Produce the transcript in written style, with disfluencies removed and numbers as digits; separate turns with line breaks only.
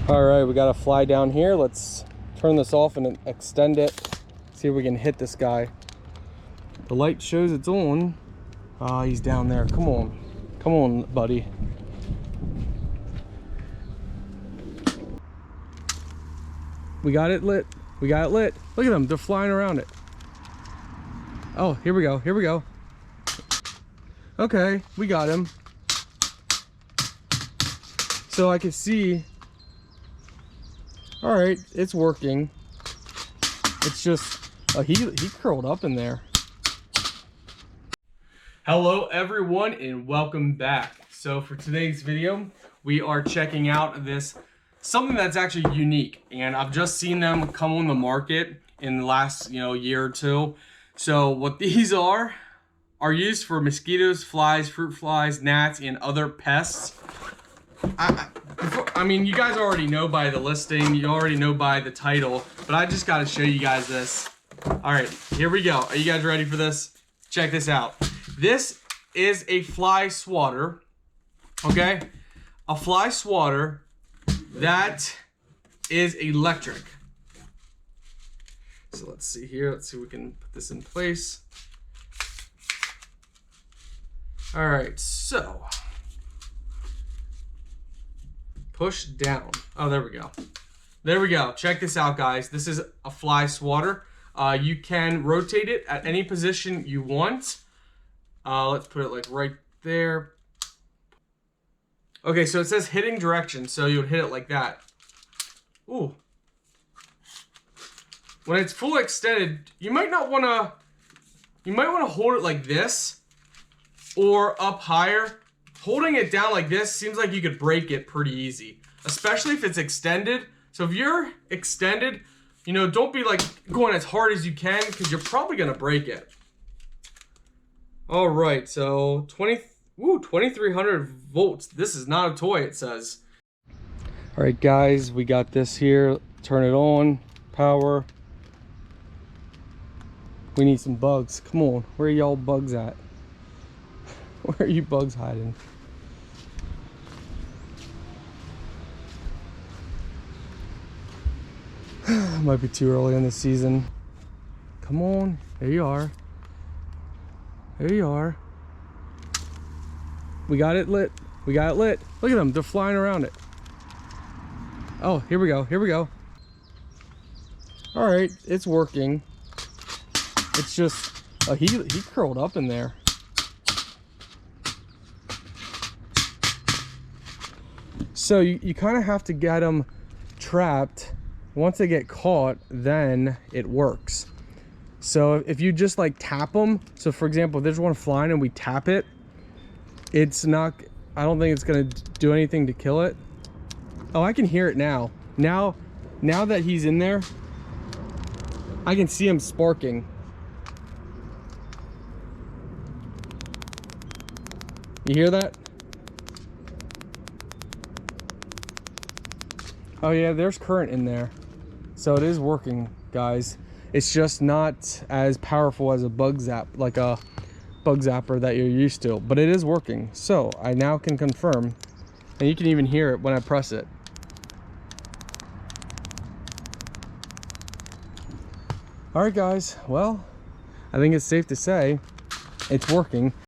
All right, we got a fly down here. Let's turn this off and extend it. See if we can hit this guy. The light shows it's on. Ah, he's down there. Come on. Come on, buddy. We got it lit. We got it lit. Look at them. They're flying around it. Oh, here we go. Here we go. Okay, we got him. So I can see. All right, it's working. It's just, he curled up in there. Hello everyone and welcome back. So for today's video, we are checking out something that's actually unique, and I've just seen them come on the market in the last year or two. So what these are used for mosquitoes, flies, fruit flies, gnats, and other pests. I mean, you guys already know by the listing, you already know by the title, but I just got to show you guys this. All right, here we go. Are you guys ready for this? Check this out. This is a fly swatter, okay? A fly swatter that is electric. So let's see here. Let's see if we can put this in place. All right, so push down. Oh, there we go. There we go. Check this out, guys. This is a fly swatter. You can rotate it at any position you want. Let's put it like right there. Okay, so it says hitting direction, so you would hit it like that. Ooh. When it's full extended, you might want to hold it like this or up higher. Holding it down like this seems like you could break it pretty easy, especially if it's extended. So if you're extended, don't be like going as hard as you can because you're probably gonna break it. All right, so 2300 volts. This is not a toy, it says. All right, guys, we got this here. Turn it on, power. We need some bugs. Come on, where are y'all bugs at? Where are you bugs hiding? Might be too early in the season. Come on, there you are. There you are. We got it lit. We got it lit. Look at them, they're flying around it. Oh, here we go, here we go. All right, it's working. It's just, he curled up in there. So you kind of have to get them trapped. Once they get caught, then it works. So if you just like tap them, so for example, if there's one flying and we tap it, it's not, I don't think it's gonna do anything to kill it. Oh, I can hear it now. Now that he's in there, I can see him sparking. You hear that? Oh yeah, there's current in there. So it is working, guys. It's just not as powerful as a bug zapper that you're used to, but it is working. So I now can confirm, and you can even hear it when I press it. All right, guys, well, I think it's safe to say it's working.